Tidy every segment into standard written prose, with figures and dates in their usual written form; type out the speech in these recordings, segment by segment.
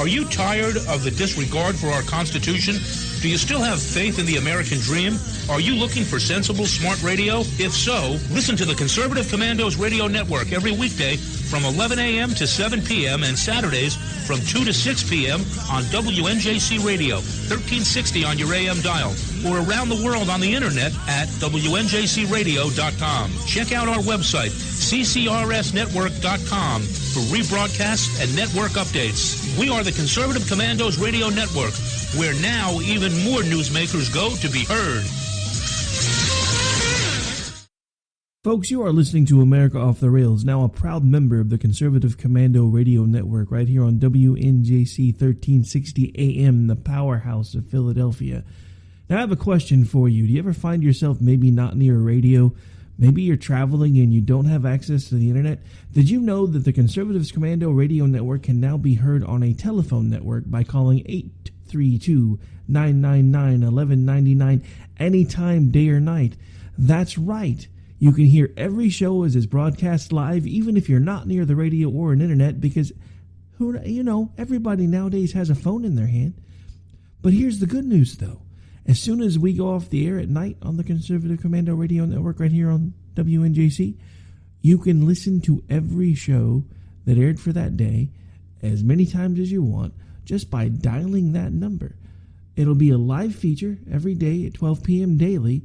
Are you tired of the disregard for our Constitution? Do you still have faith in the American dream? Are you looking for sensible, smart radio? If so, listen to the Conservative Commandos Radio Network every weekday from 11 a.m. to 7 p.m. and Saturdays from 2 to 6 p.m. on WNJC Radio, 1360 on your AM dial, or around the world on the internet at WNJCradio.com. Check out our website, ccrsnetwork.com, for rebroadcasts and network updates. We are the Conservative Commandos Radio Network, where now even more newsmakers go to be heard. Folks, you are listening to America Off the Rails, now a proud member of the Conservative Commando Radio Network, right here on WNJC 1360 AM, the powerhouse of Philadelphia. Now, I have a question for you. Do you ever find yourself maybe not near a radio? Maybe you're traveling and you don't have access to the internet? Did you know that the Conservatives Commando Radio Network can now be heard on a telephone network by calling 832-999-1199 anytime, day or night? That's right. You can hear every show as it's broadcast live, even if you're not near the radio or an internet, because everybody nowadays has a phone in their hand. But here's the good news, though. As soon as we go off the air at night on the Conservative Commando Radio Network right here on WNJC, you can listen to every show that aired for that day as many times as you want just by dialing that number. It'll be a live feature every day at 12 p.m. daily,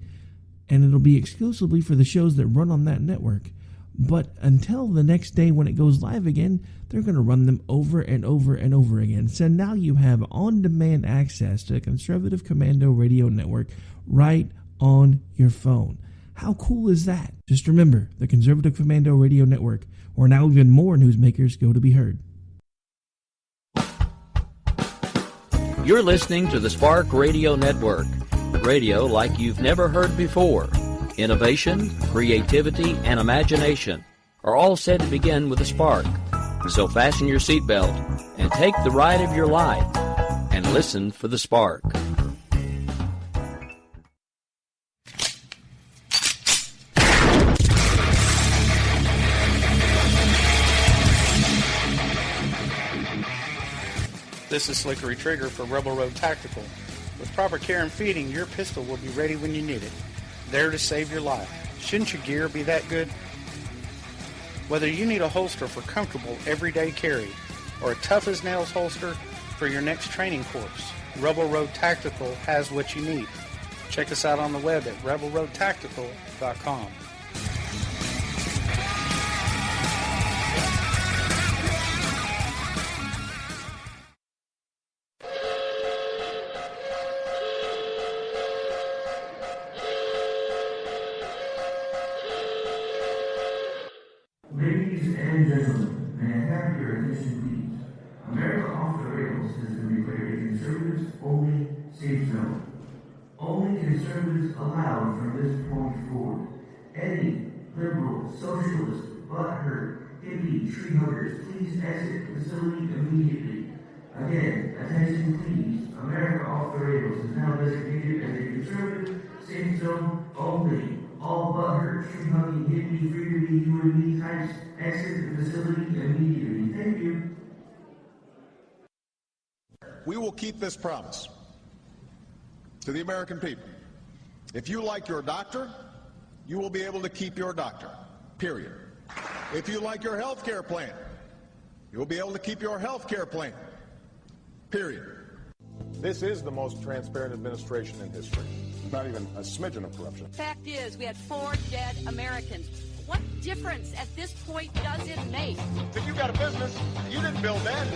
and it'll be exclusively for the shows that run on that network. But until the next day when it goes live again, they're going to run them over and over and over again. So now you have on-demand access to the Conservative Commando Radio Network right on your phone. How cool is that? Just remember, the Conservative Commando Radio Network, where now even more newsmakers go to be heard. You're listening to the Spark Radio Network. Radio like you've never heard before. Innovation, creativity, and imagination are all said to begin with a spark. So fasten your seatbelt and take the ride of your life and listen for the spark. This is Slickery Trigger for Rebel Road Tactical. With proper care and feeding, your pistol will be ready when you need it, there to save your life. Shouldn't your gear be that good? Whether you need a holster for comfortable everyday carry or a tough-as-nails holster for your next training course, Rebel Road Tactical has what you need. Check us out on the web at rebelroadtactical.com. Ladies and gentlemen, may I have your attention please? America Off the Rails has been declared a conservatives-only safe zone. Only conservatives allowed from this point forward. Any liberal, socialist, butthurt, hippie, tree huggers, please exit the facility immediately. Again, attention please. America Off the Rails is now designated as a conservative safe zone only. All butthurt, tree-hugging, hippie, free-to-be, you and me types exit the facility immediately. Thank you. We will keep this promise to the American people. If you like your doctor, you will be able to keep your doctor, period. If you like your health care plan, you will be able to keep your health care plan, period. This is the most transparent administration in history. Not even a smidgen of corruption. Fact is, we had 4 dead Americans. What difference at this point does it make? If you got a business, you didn't build that.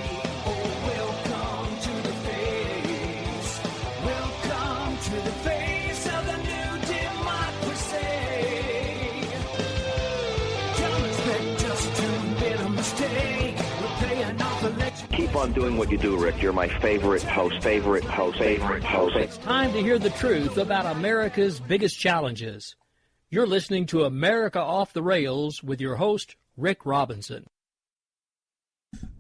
Oh, welcome to the face. Welcome to the face of the new democracy. Don't expect us to make a mistake. We're paying off election. Keep on doing what you do, Rick. You're my favorite host. It's time to hear the truth about America's biggest challenges. You're listening to America Off the Rails with your host, Rick Robinson.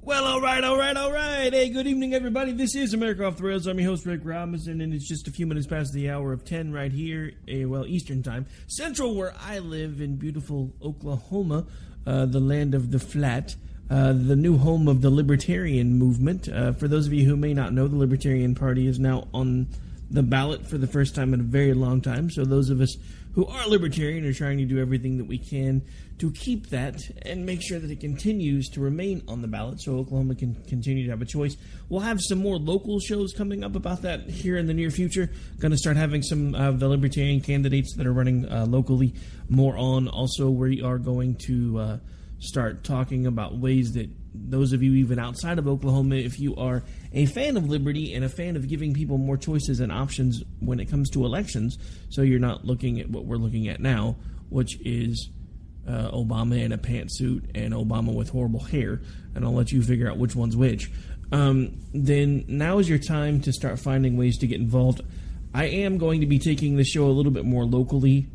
Well, all right. Hey, good evening, everybody. This is America Off the Rails. I'm your host, Rick Robinson, and it's just a few minutes past the hour of 10 right here, Eastern Time. Central, where I live in beautiful Oklahoma, the land of the flat. the new home of the Libertarian movement. For those of you who may not know, the Libertarian Party is now on the ballot for the first time in a very long time. So those of us who are Libertarian are trying to do everything that we can to keep that and make sure that it continues to remain on the ballot so Oklahoma can continue to have a choice. We'll have some more local shows coming up about that here in the near future. Going to start having some of the Libertarian candidates that are running locally more on. Also, we are going to start talking about ways that those of you even outside of Oklahoma, if you are a fan of liberty and a fan of giving people more choices and options when it comes to elections, so you're not looking at what we're looking at now, which is Obama in a pantsuit and Obama with horrible hair, and I'll let you figure out which one's which, then now is your time to start finding ways to get involved. I am going to be taking the show a little bit more locally.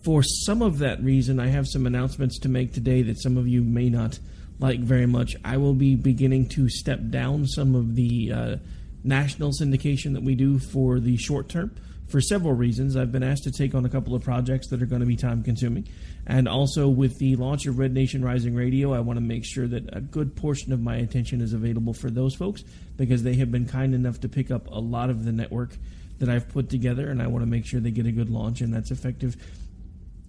For some of that reason, I have some announcements to make today that some of you may not like very much. I will be beginning to step down some of the national syndication that we do for the short term for several reasons. I've been asked to take on a couple of projects that are going to be time consuming. And also with the launch of Red Nation Rising Radio, I want to make sure that a good portion of my attention is available for those folks because they have been kind enough to pick up a lot of the network that I've put together, and I want to make sure they get a good launch, and that's effective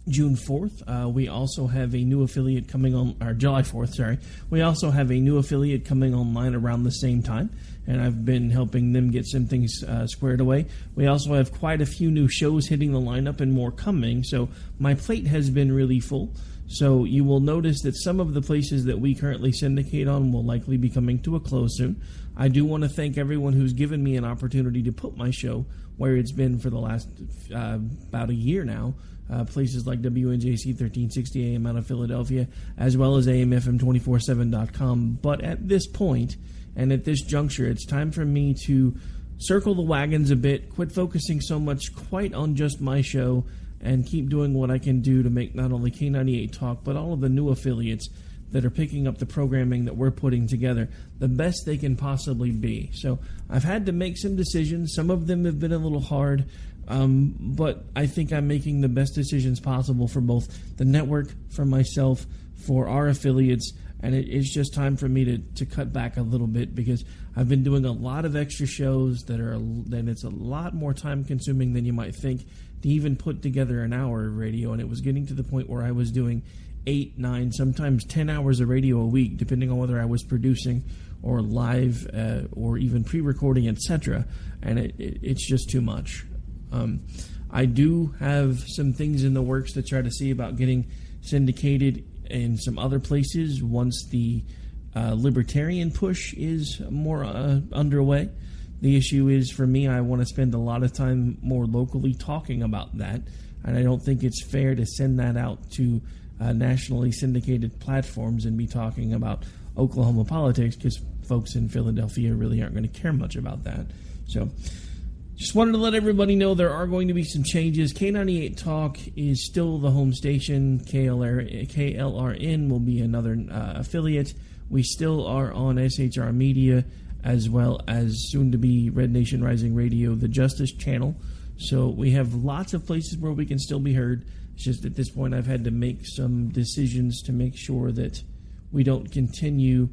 June 4th. We also have a new affiliate coming on, or July 4th, sorry. We also have a new affiliate coming online around the same time, and I've been helping them get some things squared away. We also have quite a few new shows hitting the lineup and more coming, so my plate has been really full. So you will notice that some of the places that we currently syndicate on will likely be coming to a close soon. I do want to thank everyone who's given me an opportunity to put my show where it's been for the last about a year now. Places like WNJC 1360 AM out of Philadelphia, as well as AMFM247.com. But at this point, and at this juncture, it's time for me to circle the wagons a bit, quit focusing so much quite on just my show, and keep doing what I can do to make not only K98 Talk, but all of the new affiliates that are picking up the programming that we're putting together the best they can possibly be. So I've had to make some decisions. Some of them have been a little hard. But I think I'm making the best decisions possible for both the network, for myself, for our affiliates, and it's just time for me to cut back a little bit because I've been doing a lot of extra shows then it's a lot more time consuming than you might think to even put together an hour of radio, and it was getting to the point where I was doing 8, 9, sometimes 10 hours of radio a week, depending on whether I was producing or live or even pre-recording, etc., and it's just too much. I do have some things in the works to try to see about getting syndicated in some other places once the libertarian push is more underway. The issue is, for me, I want to spend a lot of time more locally talking about that, and I don't think it's fair to send that out to nationally syndicated platforms and be talking about Oklahoma politics because folks in Philadelphia really aren't going to care much about that. So just wanted to let everybody know there are going to be some changes. K98 Talk is still the home station. KLRN will be another affiliate. We still are on SHR Media, as well as soon-to-be Red Nation Rising Radio, the Justice Channel. So we have lots of places where we can still be heard. It's just at this point I've had to make some decisions to make sure that we don't continue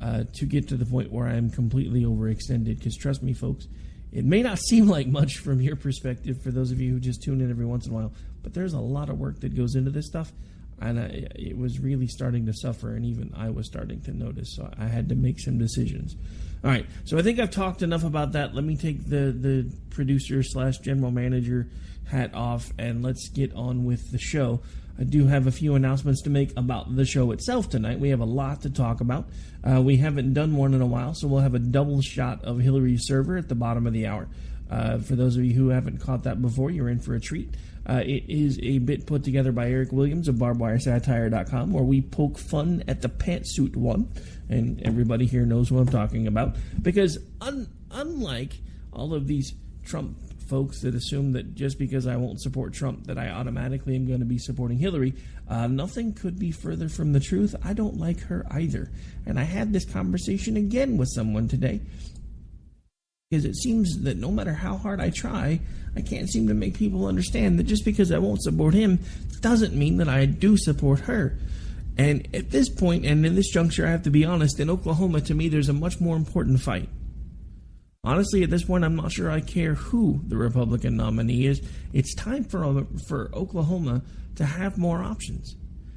to get to the point where I'm completely overextended. Because trust me, folks, it may not seem like much from your perspective for those of you who just tune in every once in a while, but there's a lot of work that goes into this stuff, and it was really starting to suffer, and even I was starting to notice, so I had to make some decisions. All right, so I think I've talked enough about that. Let me take the producer/general manager hat off, and let's get on with the show. I do have a few announcements to make about the show itself tonight. We have a lot to talk about. We haven't done one in a while, so we'll have a double shot of Hillary's server at the bottom of the hour. For those of you who haven't caught that before, you're in for a treat. It is a bit put together by Eric Williams of barbedwiresatire.com, where we poke fun at the pantsuit one, and everybody here knows what I'm talking about, because unlike all of these Trump folks that assume that just because I won't support Trump that I automatically am going to be supporting Hillary, nothing could be further from the truth. I don't like her either. And I had this conversation again with someone today, because it seems that no matter how hard I try, I can't seem to make people understand that just because I won't support him doesn't mean that I do support her. And at this point, and in this juncture, I have to be honest, in Oklahoma, to me, there's a much more important fight. Honestly, at this point, I'm not sure I care who the Republican nominee is. It's time for Oklahoma to have more options.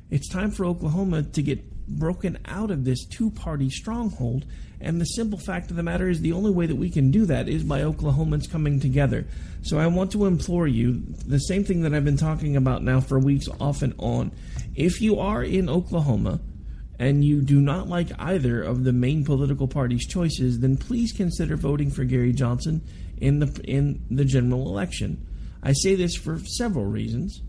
It's time for Oklahoma to get broken out of this two-party stronghold. And the simple fact of the matter is the only way that we can do that is by Oklahomans coming together. So I want to implore you, the same thing that I've been talking about now for weeks off and on. If you are in Oklahoma and you do not like either of the main political party's choices, then please consider voting for Gary Johnson in the general election. I say this for several reasons.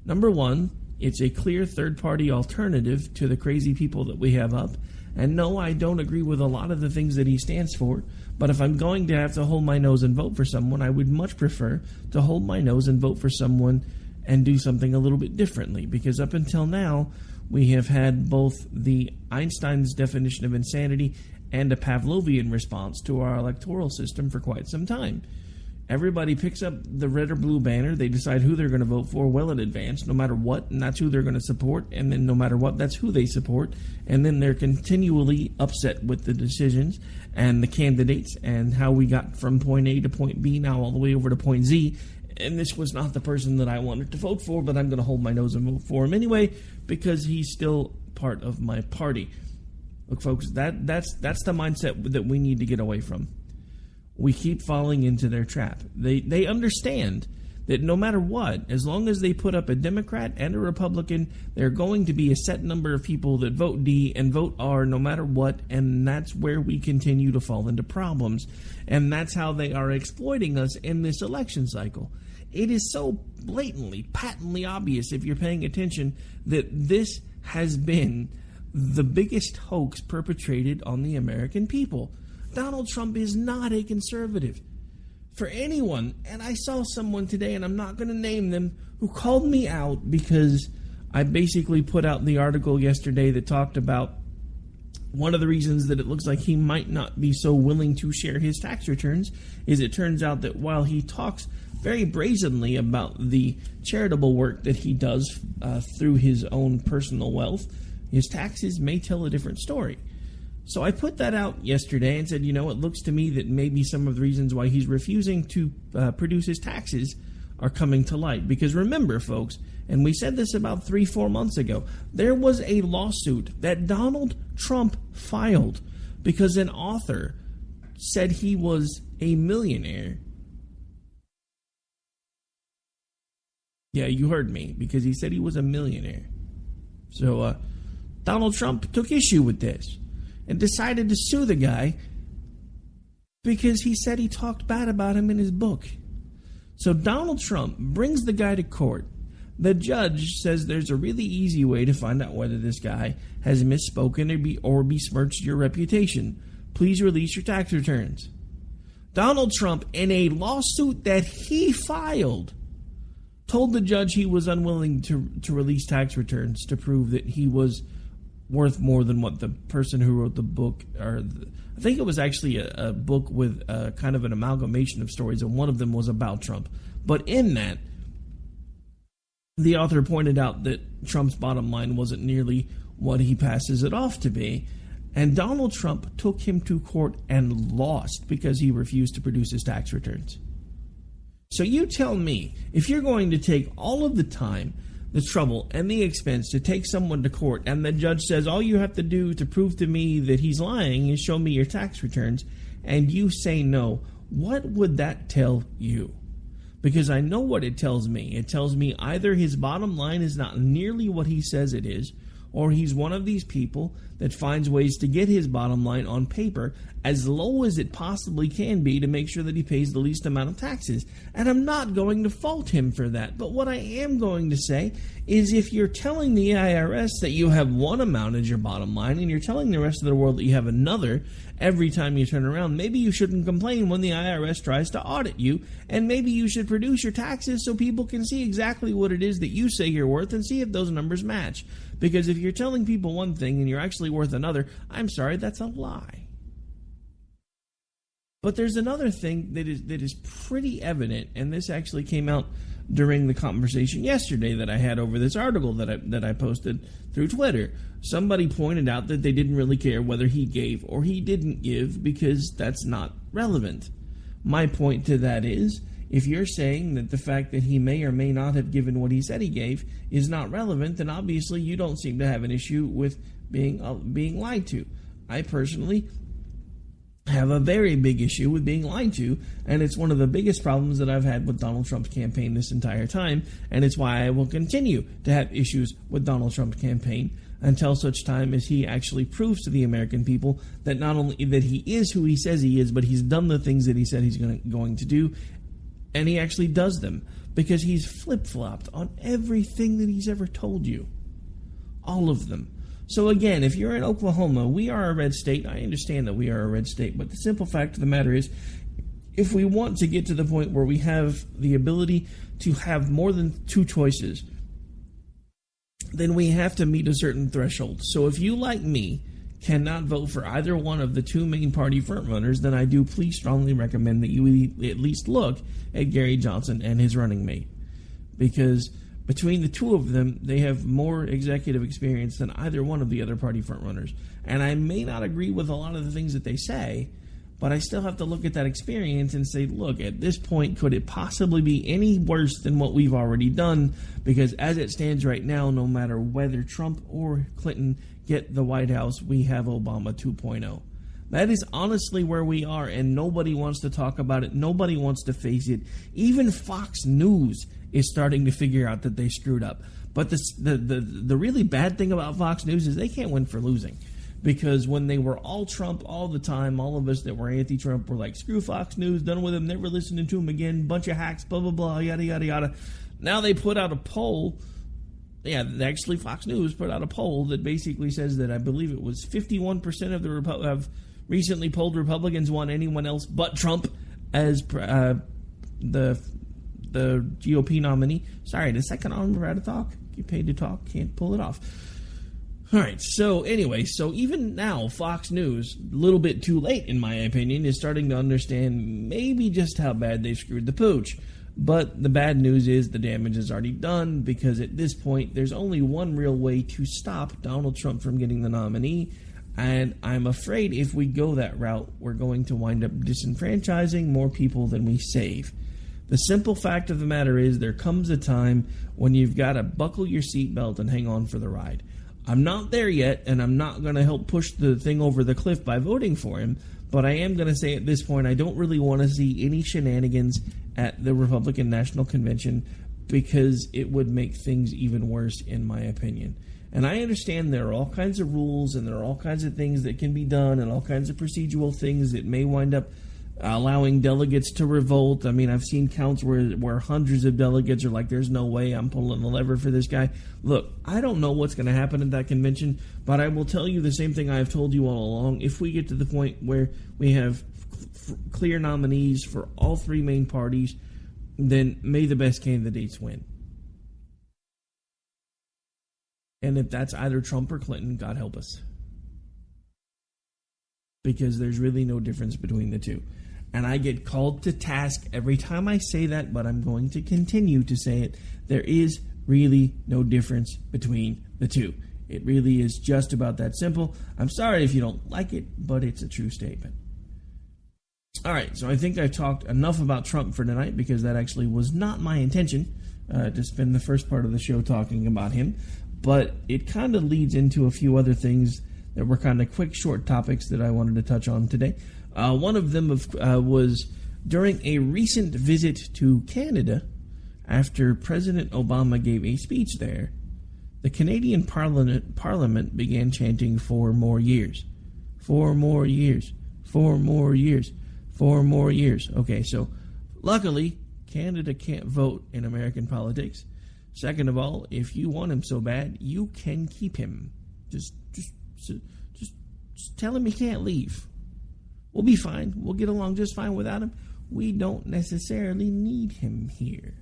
Number one, it's a clear third-party alternative to the crazy people that we have up. And no, I don't agree with a lot of the things that he stands for, but if I'm going to have to hold my nose and vote for someone, I would much prefer to hold my nose and vote for someone and do something a little bit differently, because up until now, we have had both the Einstein's definition of insanity and a Pavlovian response to our electoral system for quite some time. Everybody picks up the red or blue banner. They decide who they're going to vote for well in advance, no matter what, and that's who they're going to support. And then no matter what, that's who they support. And then they're continually upset with the decisions and the candidates and how we got from point A to point B, now all the way over to point Z. And this was not the person that I wanted to vote for, but I'm going to hold my nose and vote for him anyway because he's still part of my party. Look, folks, that's the mindset that we need to get away from. We keep falling into their trap. They understand that no matter what, as long as they put up a Democrat and a Republican, there are going to be a set number of people that vote D and vote R no matter what, and that's where we continue to fall into problems. And that's how they are exploiting us in this election cycle. It is so blatantly, patently obvious, if you're paying attention, that this has been the biggest hoax perpetrated on the American people. Donald Trump is not a conservative. For anyone, and I saw someone today, and I'm not going to name them, who called me out because I basically put out the article yesterday that talked about one of the reasons that it looks like he might not be so willing to share his tax returns is it turns out that while he talks very brazenly about the charitable work that he does through his own personal wealth, his taxes may tell a different story. So I put that out yesterday and said, it looks to me that maybe some of the reasons why he's refusing to produce his taxes are coming to light. Because remember, folks, and we said this about 3-4 months ago, there was a lawsuit that Donald Trump filed because an author said he was a millionaire. Yeah, you heard me, because he said he was a millionaire. So Donald Trump took issue with this and decided to sue the guy because he said he talked bad about him in his book. So Donald Trump brings the guy to court. The judge says there's a really easy way to find out whether this guy has misspoken or besmirched your reputation. Please release your tax returns. Donald Trump, in a lawsuit that he filed, told the judge he was unwilling to release tax returns to prove that he was worth more than what the person who wrote the book, I think it was actually a book with kind of an amalgamation of stories, and one of them was about Trump. But in that, the author pointed out that Trump's bottom line wasn't nearly what he passes it off to be, and Donald Trump took him to court and lost because he refused to produce his tax returns. So you tell me, if you're going to take all of the time, the trouble, and the expense to take someone to court, and the judge says all you have to do to prove to me that he's lying is show me your tax returns, and you say no, what would that tell you? Because I know what it tells me. It tells me either his bottom line is not nearly what he says it is, or he's one of these people that finds ways to get his bottom line on paper as low as it possibly can be to make sure that he pays the least amount of taxes. And I'm not going to fault him for that. But what I am going to say is if you're telling the IRS that you have one amount as your bottom line and you're telling the rest of the world that you have another every time you turn around, maybe you shouldn't complain when the IRS tries to audit you, and maybe you should produce your taxes so people can see exactly what it is that you say you're worth and see if those numbers match. Because if you're telling people one thing and you're actually worth another, I'm sorry, that's a lie. But there's another thing that is pretty evident, and this actually came out during the conversation yesterday that I had over this article that I posted through Twitter. Somebody pointed out that they didn't really care whether he gave or he didn't give because that's not relevant. My point to that is, if you're saying that the fact that he may or may not have given what he said he gave is not relevant, then obviously you don't seem to have an issue with being lied to. I personally have a very big issue with being lied to, and it's one of the biggest problems that I've had with Donald Trump's campaign this entire time, and it's why I will continue to have issues with Donald Trump's campaign until such time as he actually proves to the American people that not only that he is who he says he is, but he's done the things that he said he's going to do, and he actually does them, because he's flip-flopped on everything that he's ever told you. All of them. So again, if you're in Oklahoma, we are a red state. I understand that we are a red state, but the simple fact of the matter is, if we want to get to the point where we have the ability to have more than two choices, then we have to meet a certain threshold. So if you, like me, cannot vote for either one of the two main party frontrunners, then I do please strongly recommend that you at least look at Gary Johnson and his running mate. Because between the two of them, they have more executive experience than either one of the other party frontrunners. And I may not agree with a lot of the things that they say, but I still have to look at that experience and say, look, at this point, could it possibly be any worse than what we've already done? Because as it stands right now, no matter whether Trump or Clinton get the White House, we have Obama 2.0. That is honestly where we are, and nobody wants to talk about it. Nobody wants to face it. Even Fox News is starting to figure out that they screwed up. But the really bad thing about Fox News is they can't win for losing. Because when they were all Trump all the time, all of us that were anti-Trump were like, screw Fox News, done with them, never listening to them again, bunch of hacks, blah, blah, blah, yada, yada, yada. Now they put out a poll. Yeah, actually Fox News put out a poll that basically says that I believe it was 51% of recently polled Republicans want anyone else but Trump as the GOP nominee. Sorry, the second I'm about to talk. Get paid to talk, can't pull it off. All right, so anyway, so even now, Fox News, a little bit too late in my opinion, is starting to understand maybe just how bad they screwed the pooch. But the bad news is the damage is already done, because at this point, there's only one real way to stop Donald Trump from getting the nominee. And I'm afraid if we go that route, we're going to wind up disenfranchising more people than we save. The simple fact of the matter is there comes a time when you've got to buckle your seatbelt and hang on for the ride. I'm not there yet, and I'm not going to help push the thing over the cliff by voting for him, but I am going to say at this point I don't really want to see any shenanigans at the Republican National Convention, because it would make things even worse in my opinion. And I understand there are all kinds of rules and there are all kinds of things that can be done and all kinds of procedural things that may wind up allowing delegates to revolt. I mean, I've seen counts where hundreds of delegates are like, there's no way I'm pulling the lever for this guy. Look, I don't know what's going to happen at that convention, but I will tell you the same thing I've told you all along. If we get to the point where we have clear nominees for all three main parties, then may the best candidates win. And if that's either Trump or Clinton, God help us. Because there's really no difference between the two. And I get called to task every time I say that, but I'm going to continue to say it. There is really no difference between the two. It really is just about that simple. I'm sorry if you don't like it, but it's a true statement. All right, so I think I've talked enough about Trump for tonight, because that actually was not my intention to spend the first part of the show talking about him. But it kind of leads into a few other things that were kind of quick, short topics that I wanted to touch on today. One of them was during a recent visit to Canada, after President Obama gave a speech there, the Canadian Parliament began chanting 4 more years. 4 more years. 4 more years. 4 more years. Okay, so luckily, Canada can't vote in American politics. Second of all, if you want him so bad, you can keep him. Just tell him he can't leave. We'll be fine. We'll get along just fine without him. We don't necessarily need him here.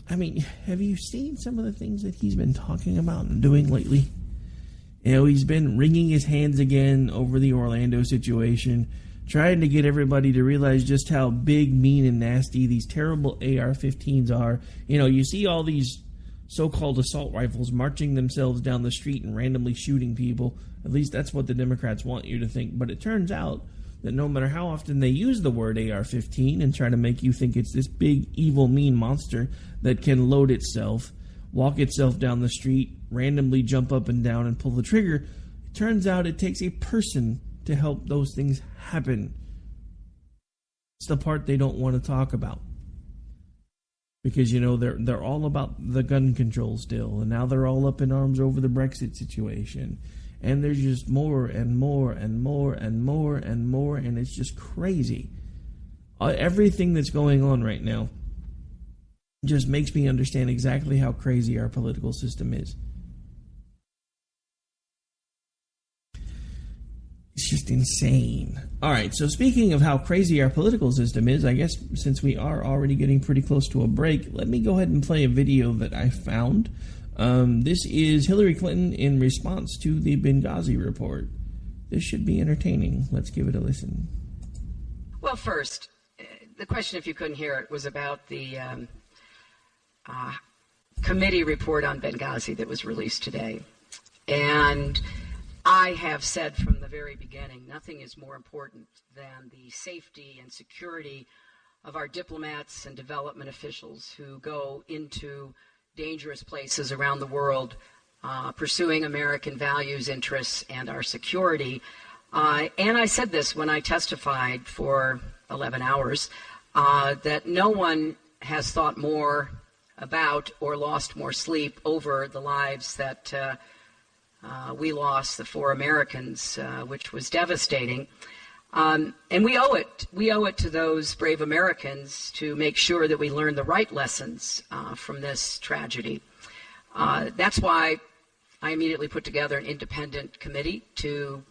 I mean, have you seen some of the things that he's been talking about and doing lately? You know, he's been wringing his hands again over the Orlando situation, trying to get everybody to realize just how big, mean, and nasty these terrible AR-15s are. You know, you see all these so-called assault rifles marching themselves down the street and randomly shooting people. At least that's what the Democrats want you to think. But it turns out that no matter how often they use the word AR-15 and try to make you think it's this big, evil, mean monster that can load itself, walk itself down the street, randomly jump up and down and pull the trigger, it turns out it takes a person to help those things happen. It's the part they don't want to talk about. Because, you know, they're all about the gun control still, and now they're all up in arms over the Brexit situation. And there's just more and more and more and more and more, and it's just crazy. Everything that's going on right now just makes me understand exactly how crazy our political system is. It's just insane. All right, so speaking of how crazy our political system is, I guess since we are already getting pretty close to a break, let me go ahead and play a video that I found. This is Hillary Clinton in response to the Benghazi report. This should be entertaining. Let's give it a listen. Well, first, the question, if you couldn't hear it, was about the committee report on Benghazi that was released today. And I have said from the very beginning, nothing is more important than the safety and security of our diplomats and development officials who go into dangerous places around the world, pursuing American values, interests, and our security. And I said this when I testified for 11 hours, that no one has thought more about or lost more sleep over the lives that we lost, the 4 Americans, which was devastating. And we owe it. We owe it to those brave Americans to make sure that we learn the right lessons from this tragedy. That's why I immediately put together an independent committee to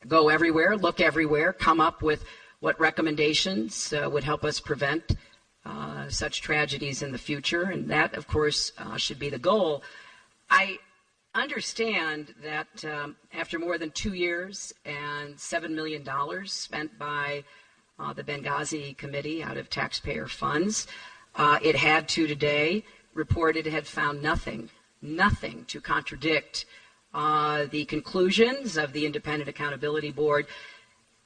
go everywhere, look everywhere, come up with what recommendations would help us prevent such tragedies in the future. And that, of course, should be the goal. I understand that after more than 2 years and $7 million spent by the Benghazi Committee out of taxpayer funds, it had to today report it had found nothing to contradict the conclusions of the Independent Accountability Board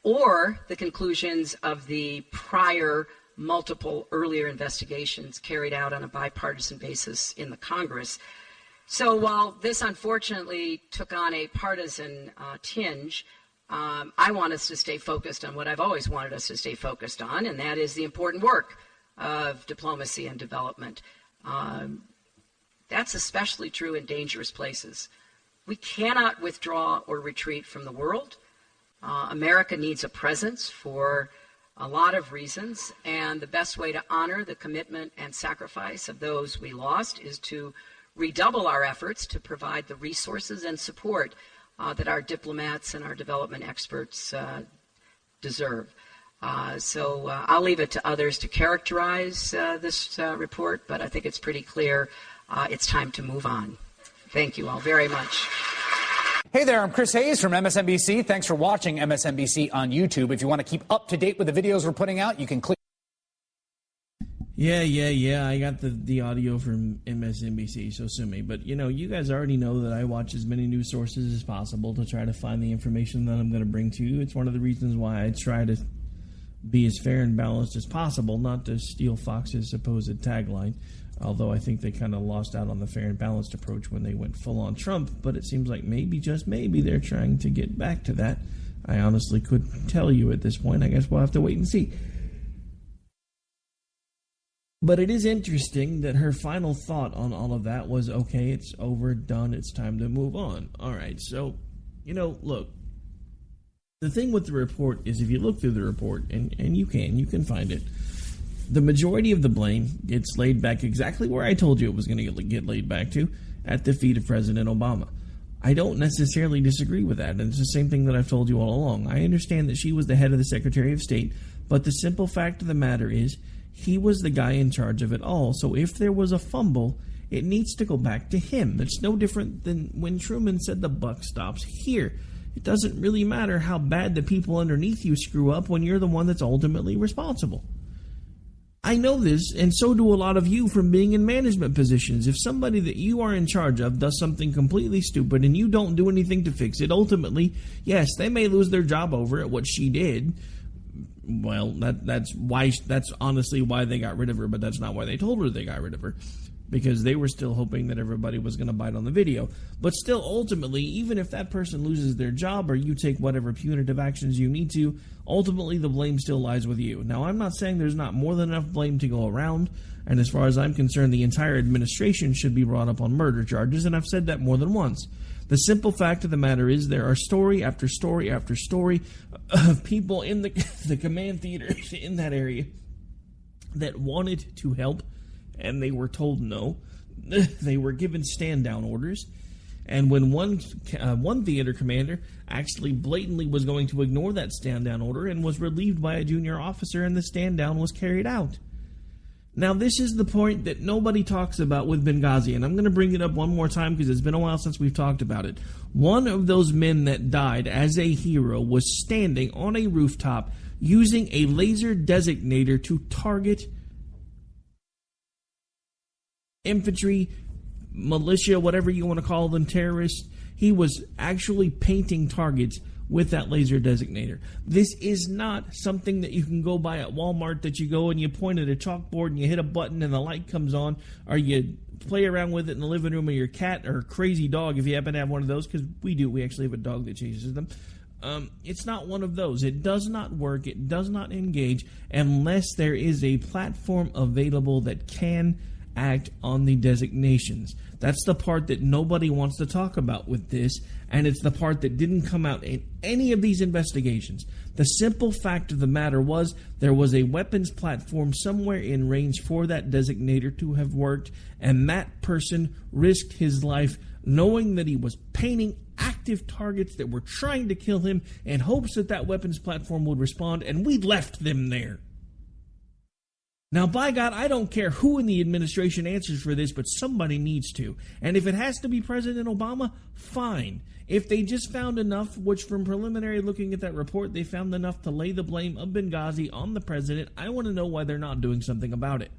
or the conclusions of the prior multiple earlier investigations carried out on a bipartisan basis in the Congress. So while this unfortunately took on a partisan tinge, I want us to stay focused on what I've always wanted us to stay focused on, and that is the important work of diplomacy and development. That's especially true in dangerous places. We cannot withdraw or retreat from the world. America needs a presence for a lot of reasons, and the best way to honor the commitment and sacrifice of those we lost is to redouble our efforts to provide the resources and support that our diplomats and our development experts deserve. So I'll leave it to others to characterize this report, but I think it's pretty clear it's time to move on. Thank you all very much. Hey there, I'm Chris Hayes from MSNBC. Thanks for watching MSNBC on YouTube. If you want to keep up to date with the videos we're putting out, you can click. Yeah. I got the audio from MSNBC, so sue me. But, you know, you guys already know that I watch as many news sources as possible to try to find the information that I'm going to bring to you. It's one of the reasons why I try to be as fair and balanced as possible, not to steal Fox's supposed tagline. Although I think they kind of lost out on the fair and balanced approach when they went full-on Trump. But it seems like maybe, just maybe, they're trying to get back to that. I honestly couldn't tell you at this point. I guess we'll have to wait and see. But it is interesting that her final thought on all of that was, okay, it's over, done, it's time to move on. All right, so, you know, look. The thing with the report is if you look through the report, and you can find it, the majority of the blame gets laid back exactly where I told you it was going to get laid back to, at the feet of President Obama. I don't necessarily disagree with that, and it's the same thing that I've told you all along. I understand that she was the head of the Secretary of State, but the simple fact of the matter is he was the guy in charge of it all, so if there was a fumble, it needs to go back to him. It's no different than when Truman said the buck stops here. It doesn't really matter how bad the people underneath you screw up when you're the one that's ultimately responsible. I know this, and so do a lot of you from being in management positions. If somebody that you are in charge of does something completely stupid and you don't do anything to fix it, ultimately, yes, they may lose their job over it, what she did. Well, that's honestly why they got rid of her, but that's not why they told her they got rid of her. Because they were still hoping that everybody was going to bite on the video. But still, ultimately, even if that person loses their job or you take whatever punitive actions you need to, ultimately the blame still lies with you. Now, I'm not saying there's not more than enough blame to go around, and as far as I'm concerned, the entire administration should be brought up on murder charges, and I've said that more than once. The simple fact of the matter is there are story after story after story of people in the command theaters in that area that wanted to help, and they were told no. They were given stand-down orders. And when one theater commander actually blatantly was going to ignore that stand-down order and was relieved by a junior officer, and the stand-down was carried out. Now, this is the point that nobody talks about with Benghazi, and I'm going to bring it up one more time because it's been a while since we've talked about it. One of those men that died as a hero was standing on a rooftop using a laser designator to target infantry, militia, whatever you want to call them, terrorists. He was actually painting targets with that laser designator. This is not something that you can go buy at Walmart, that you go and you point at a chalkboard and you hit a button and the light comes on, or you play around with it in the living room of your cat or crazy dog if you happen to have one of those, because we do. We actually have a dog that chases them. It's not one of those. It does not work. It does not engage unless there is a platform available that can act on the designations. That's the part that nobody wants to talk about with this, and it's the part that didn't come out in any of these investigations. The simple fact of the matter was there was a weapons platform somewhere in range for that designator to have worked, and that person risked his life knowing that he was painting active targets that were trying to kill him in hopes that that weapons platform would respond, and we left them there. Now, by God, I don't care who in the administration answers for this, but somebody needs to. And if it has to be President Obama, fine. If they just found enough, which from preliminary looking at that report, they found enough to lay the blame of Benghazi on the president, I want to know why they're not doing something about it.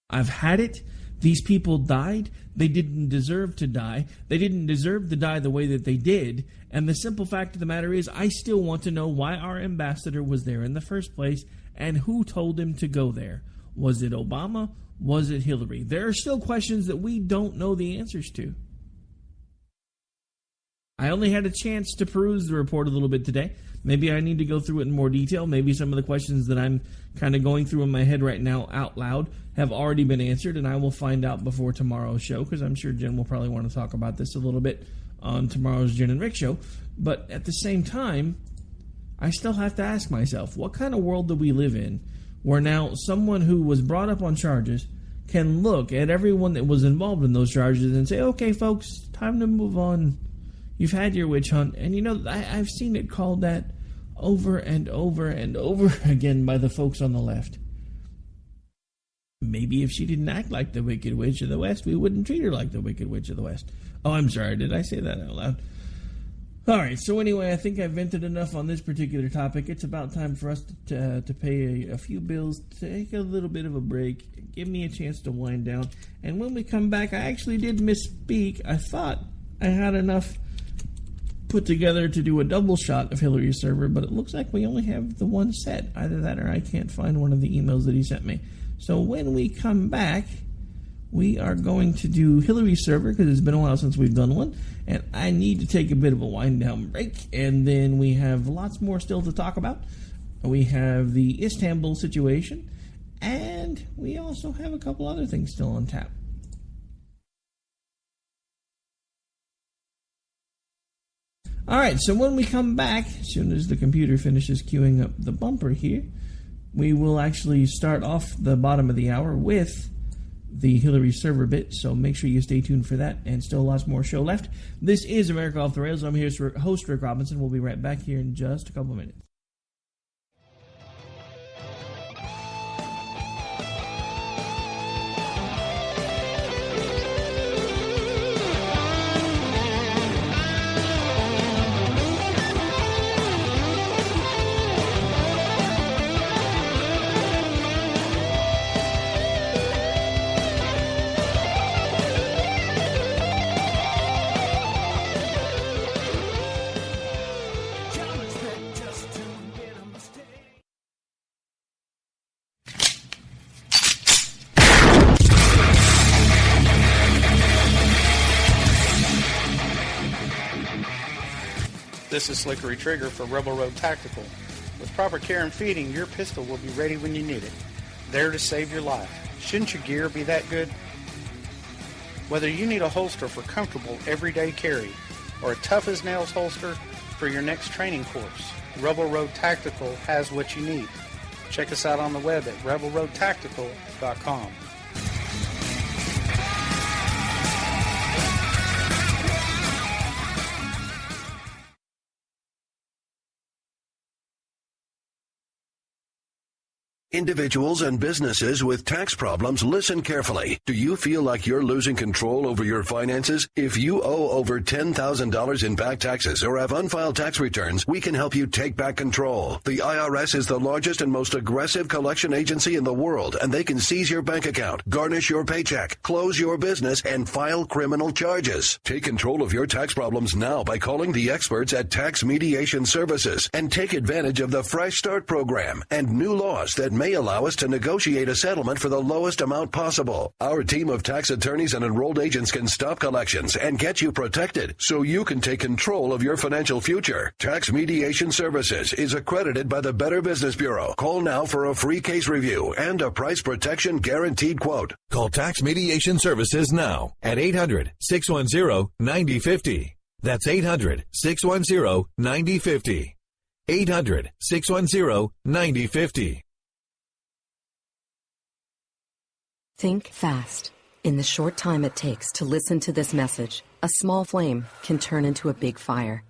I've had it. These people died. They didn't deserve to die. They didn't deserve to die the way that they did. And the simple fact of the matter is, I still want to know why our ambassador was there in the first place and who told him to go there. Was it Obama? Was it Hillary? There are still questions that we don't know the answers to. I only had a chance to peruse the report a little bit today. Maybe I need to go through it in more detail. Maybe some of the questions that I'm kind of going through in my head right now out loud have already been answered, and I will find out before tomorrow's show, because I'm sure Jen will probably want to talk about this a little bit on tomorrow's Jen and Rick show. But at the same time, I still have to ask myself, what kind of world do we live in where now someone who was brought up on charges can look at everyone that was involved in those charges and say, okay, folks, time to move on. You've had your witch hunt. And, you know, I've seen it called that over and over and over again by the folks on the left. Maybe if she didn't act like the Wicked Witch of the West, we wouldn't treat her like the Wicked Witch of the West. Oh, I'm sorry. Did I say that out loud? All right. So anyway, I think I've vented enough on this particular topic. It's about time for us to pay a few bills, take a little bit of a break, give me a chance to wind down. And when we come back, I actually did misspeak. I thought I had enough put together to do a double shot of Hillary's server, but it looks like we only have the one set. Either that or I can't find one of the emails that he sent me. So when we come back, we are going to do Hillary's server, because it's been a while since we've done one, and I need to take a bit of a wind down break, and then we have lots more still to talk about. We have the Istanbul situation, and we also have a couple other things still on tap. All right, so when we come back, as soon as the computer finishes queuing up the bumper here, we will actually start off the bottom of the hour with the Hillary server bit, so make sure you stay tuned for that, and still lots more show left. This is America Off the Rails. I'm here as host Rick Robinson. We'll be right back here in just a couple of minutes. This is Slickery Trigger for Rebel Road Tactical. With proper care and feeding, your pistol will be ready when you need it, there to save your life. Shouldn't your gear be that good? Whether you need a holster for comfortable everyday carry or a tough-as-nails holster for your next training course, Rebel Road Tactical has what you need. Check us out on the web at rebelroadtactical.com. Individuals and businesses with tax problems, listen carefully. Do you feel like you're losing control over your finances? If you owe over $10,000 in back taxes or have unfiled tax returns, we can help you take back control. The IRS is the largest and most aggressive collection agency in the world, and they can seize your bank account, garnish your paycheck, close your business, and file criminal charges. Take control of your tax problems now by calling the experts at Tax Mediation Services and take advantage of the Fresh Start program and new laws that may allow us to negotiate a settlement for the lowest amount possible. Our team of tax attorneys and enrolled agents can stop collections and get you protected so you can take control of your financial future. Tax Mediation Services is accredited by the Better Business Bureau. Call now for a free case review and a price protection guaranteed quote. Call Tax Mediation Services now at 800-610-9050. That's 800-610-9050. 800-610-9050. Think fast. In the short time it takes to listen to this message, a small flame can turn into a big fire.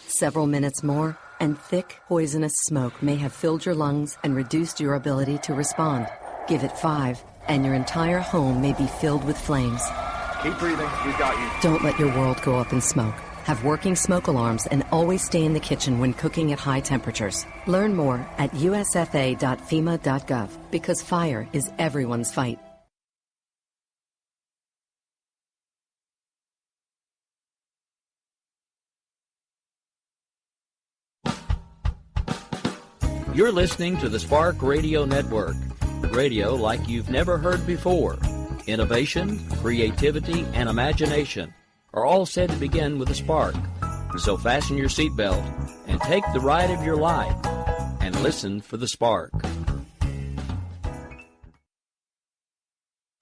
Several minutes more, and thick, poisonous smoke may have filled your lungs and reduced your ability to respond. Give it 5, and your entire home may be filled with flames. Keep breathing. We've got you. Don't let your world go up in smoke. Have working smoke alarms and always stay in the kitchen when cooking at high temperatures. Learn more at usfa.fema.gov because fire is everyone's fight. You're listening to the Spark Radio Network, radio like you've never heard before. Innovation, creativity, and imagination are all said to begin with a spark. So fasten your seatbelt and take the ride of your life and listen for the spark.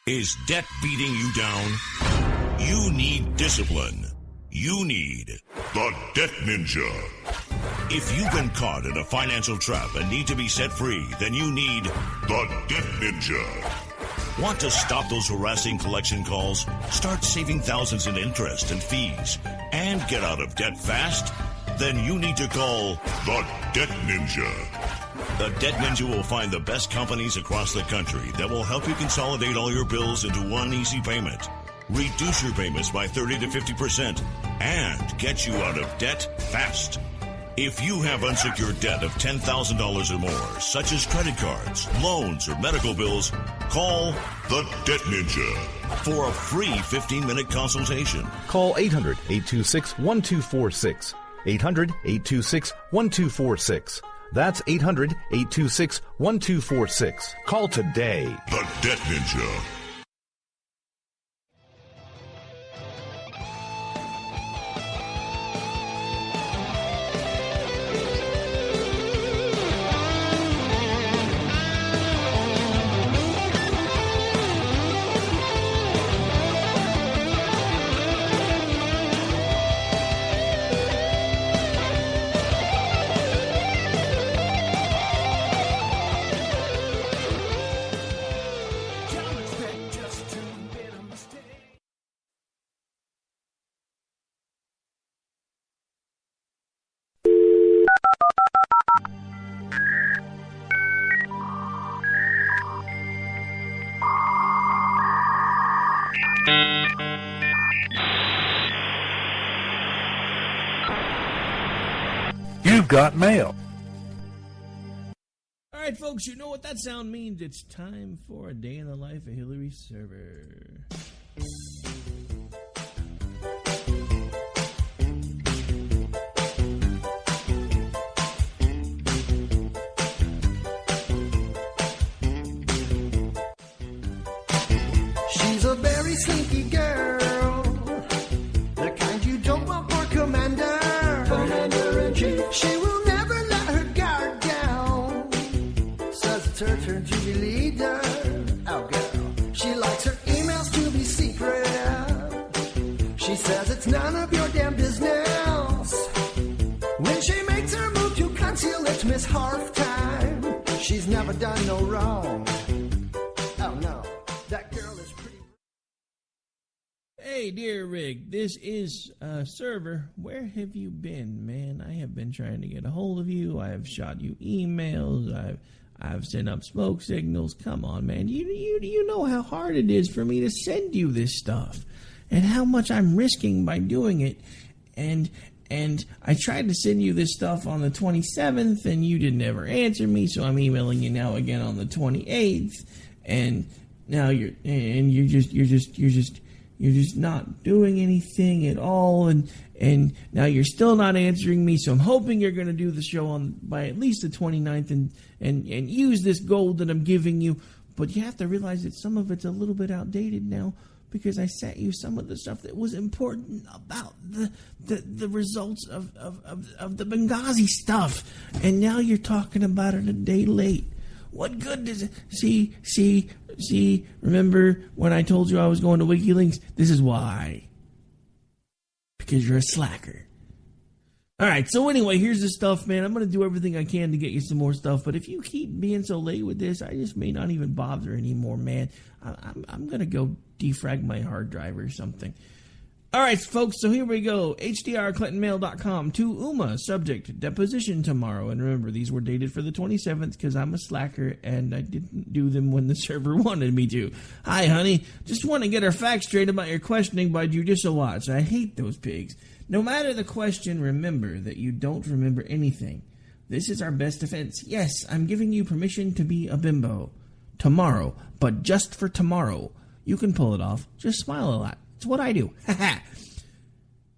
Is debt beating you down? You need discipline. You need the Debt Ninja. If you've been caught in a financial trap and need to be set free, then you need the Debt Ninja. Want to stop those harassing collection calls, start saving thousands in interest and fees, and get out of debt fast? Then you need to call the Debt Ninja. The Debt Ninja will find the best companies across the country that will help you consolidate all your bills into one easy payment, reduce your payments by 30 to 50%, and get you out of debt fast. If you have unsecured debt of $10,000 or more, such as credit cards, loans, or medical bills, call the Debt Ninja for a free 15-minute consultation. Call 800-826-1246. 800-826-1246. That's 800-826-1246. Call today. The Debt Ninja. You've got mail. All right, folks, you know what that sound means. It's time for a day in the life of Hillary Server. She's a very slinky girl, the kind you don't want for commander. Commander party leader. Oh, girl, she likes her emails to be secret. She says it's none of your damn business. When she makes her move to conceal it, Miss Half Time, she's never done no wrong. Oh, no, that girl is pretty... Hey, dear Rick, this is Server. Where have you been, man? I have been trying to get a hold of you. I have shot you emails. I've sent up smoke signals. Come on, man. You know how hard it is for me to send you this stuff and how much I'm risking by doing it. And I tried to send you this stuff on the 27th, and you didn't ever answer me, so I'm emailing you now again on the 28th. And now you're just not doing anything at all, and now you're still not answering me. So I'm hoping you're going to do the show by at least the 29th and use this gold that I'm giving you. But you have to realize that some of it's a little bit outdated now, because I sent you some of the stuff that was important about the results of the Benghazi stuff, and now you're talking about it a day late. What good does it... See, remember when I told you I was going to WikiLeaks? This is why. Because you're a slacker. Alright, so anyway, here's the stuff, man. I'm going to do everything I can to get you some more stuff, but if you keep being so late with this, I just may not even bother anymore, man. I'm going to go defrag my hard drive or something. Alright, folks, so here we go. HDRClintonmail.com to Uma. Subject, deposition tomorrow. And remember, these were dated for the 27th because I'm a slacker and I didn't do them when the server wanted me to. Hi, honey. Just want to get our facts straight about your questioning by Judicial Watch. I hate those pigs. No matter the question, remember that you don't remember anything. This is our best defense. Yes, I'm giving you permission to be a bimbo. Tomorrow, but just for tomorrow. You can pull it off. Just smile a lot. It's what I do.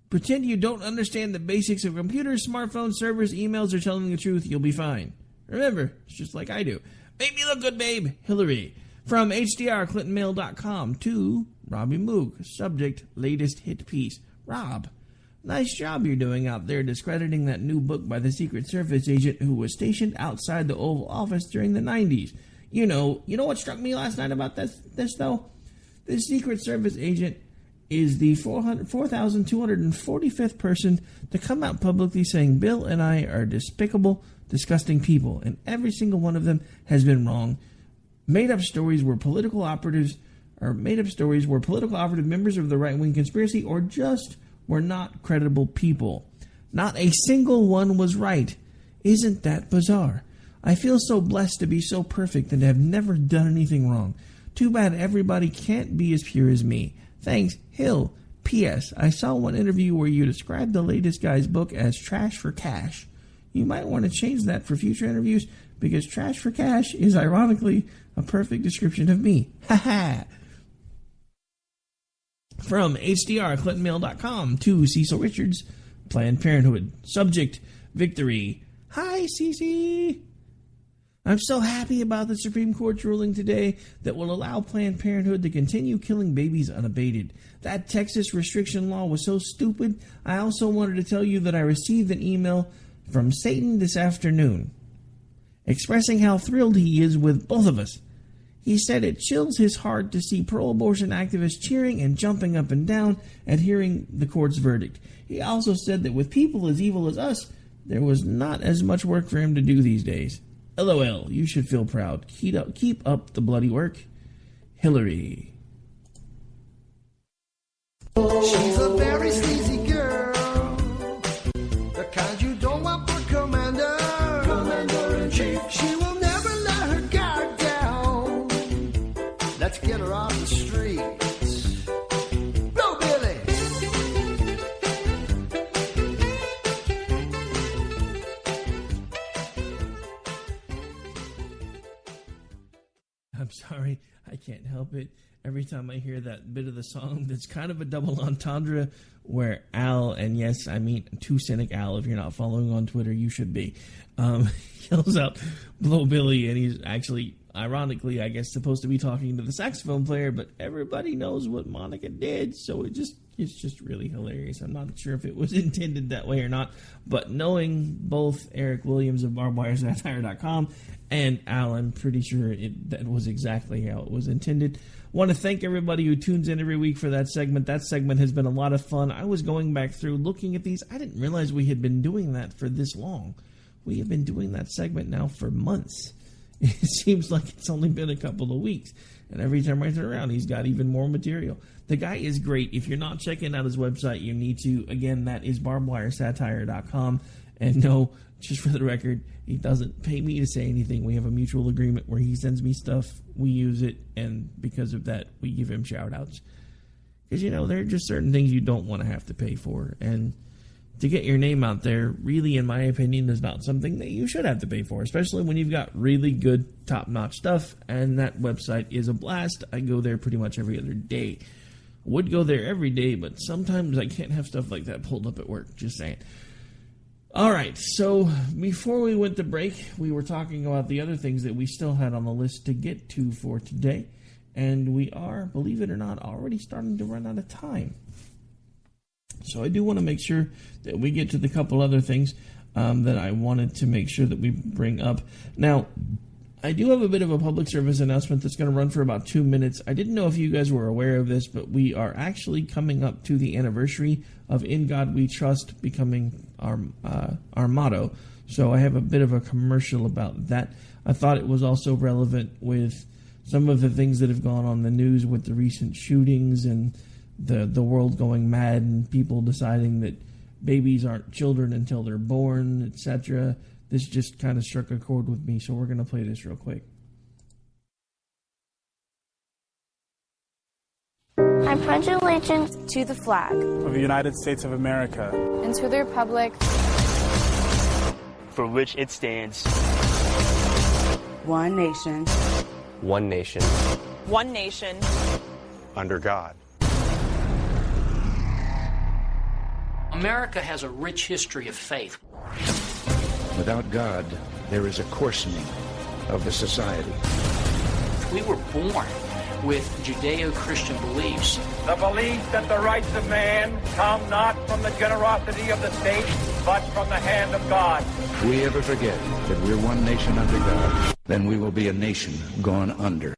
Pretend you don't understand the basics of computers, smartphones, servers, emails, or telling the truth. You'll be fine. Remember, it's just like I do. Make me look good, babe. Hillary. From HDRClintonmail.com to Robbie Moog. Subject, latest hit piece. Rob, nice job you're doing out there discrediting that new book by the Secret Service agent who was stationed outside the Oval Office during the 90s. You know what struck me last night about this though? The Secret Service agent is the 4,245th person to come out publicly saying Bill and I are despicable, disgusting people, and every single one of them has been wrong. Made-up stories were political operative members of the right-wing conspiracy, or just were not credible people. Not a single one was right. Isn't that bizarre? I feel so blessed to be so perfect and have never done anything wrong. Too bad everybody can't be as pure as me. Thanks, Hill. P.S. I saw one interview where you described the latest guy's book as trash for cash. You might want to change that for future interviews, because trash for cash is ironically a perfect description of me. Ha ha! From HDRClintonmail.com to Cecil Richards, Planned Parenthood. Subject, victory. Hi, Cece! I'm so happy about the Supreme Court's ruling today that will allow Planned Parenthood to continue killing babies unabated. That Texas restriction law was so stupid. I also wanted to tell you that I received an email from Satan this afternoon expressing how thrilled he is with both of us. He said it chills his heart to see pro-abortion activists cheering and jumping up and down at hearing the court's verdict. He also said that with people as evil as us, there was not as much work for him to do these days. LOL, you should feel proud. Keep up the bloody work. Hillary. She's a very sleazy girl, the kind you don't want for Commander-in-Chief. She will never let her guard down. Let's get her off the streets. Go, Billy! I'm sorry, I can't help it. Every time I hear that bit of the song, that's kind of a double entendre where Al, and yes, I mean Too Cynic Al, if you're not following on Twitter, you should be, yells out, blow Billy, and he's actually ironically, I guess, supposed to be talking to the saxophone player, but everybody knows what Monica did, so it's just really hilarious. I'm not sure if it was intended that way or not, but knowing both Eric Williams of barbedwiresatire.com and Al, I'm pretty sure that was exactly how it was intended. Want to thank everybody who tunes in every week for that segment. That segment has been a lot of fun. I was going back through looking at these. I didn't realize we had been doing that for this long. We have been doing that segment now for months. It seems like it's only been a couple of weeks. And every time I turn around, he's got even more material. The guy is great. If you're not checking out his website, you need to. Again, that is barbedwiresatire.com. And no, just for the record, he doesn't pay me to say anything. We have a mutual agreement where he sends me stuff, we use it, and because of that, we give him shout-outs. Because, there are just certain things you don't want to have to pay for. And to get your name out there, really, in my opinion, is not something that you should have to pay for, especially when you've got really good, top-notch stuff, and that website is a blast. I go there pretty much every other day. I would go there every day, but sometimes I can't have stuff like that pulled up at work, just saying. All right, so before we went to break, we were talking about the other things that we still had on the list to get to for today, and we are, believe it or not, already starting to run out of time. So I do want to make sure that we get to the couple other things that I wanted to make sure that we bring up. Now, I do have a bit of a public service announcement that's going to run for about 2 minutes. I didn't know if you guys were aware of this, but we are actually coming up to the anniversary of In God We Trust becoming our motto. So I have a bit of a commercial about that. I thought it was also relevant with some of the things that have gone on the news with the recent shootings and the world going mad and people deciding that babies aren't children until they're born, etc. This just kind of struck a chord with me, so we're going to play this real quick. I pledge allegiance to the flag of the United States of America and to the republic for which it stands. One nation. One nation. One nation. Under God. America has a rich history of faith. Without God, there is a coarsening of the society. We were born with Judeo-Christian beliefs. The belief that the rights of man come not from the generosity of the state, but from the hand of God. If we ever forget that we're one nation under God, then we will be a nation gone under.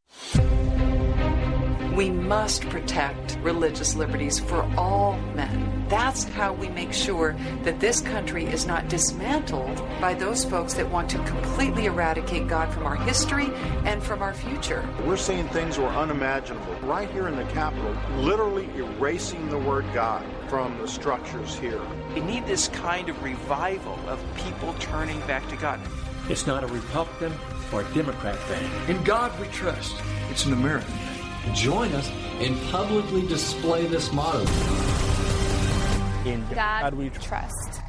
We must protect religious liberties for all men. That's how we make sure that this country is not dismantled by those folks that want to completely eradicate God from our history and from our future. We're seeing things that are unimaginable. Right here in the Capitol, literally erasing the word God from the structures here. We need this kind of revival of people turning back to God. It's not a Republican or a Democrat thing. In God we trust. It's an American thing. Join us and publicly display this motto. In God we trust.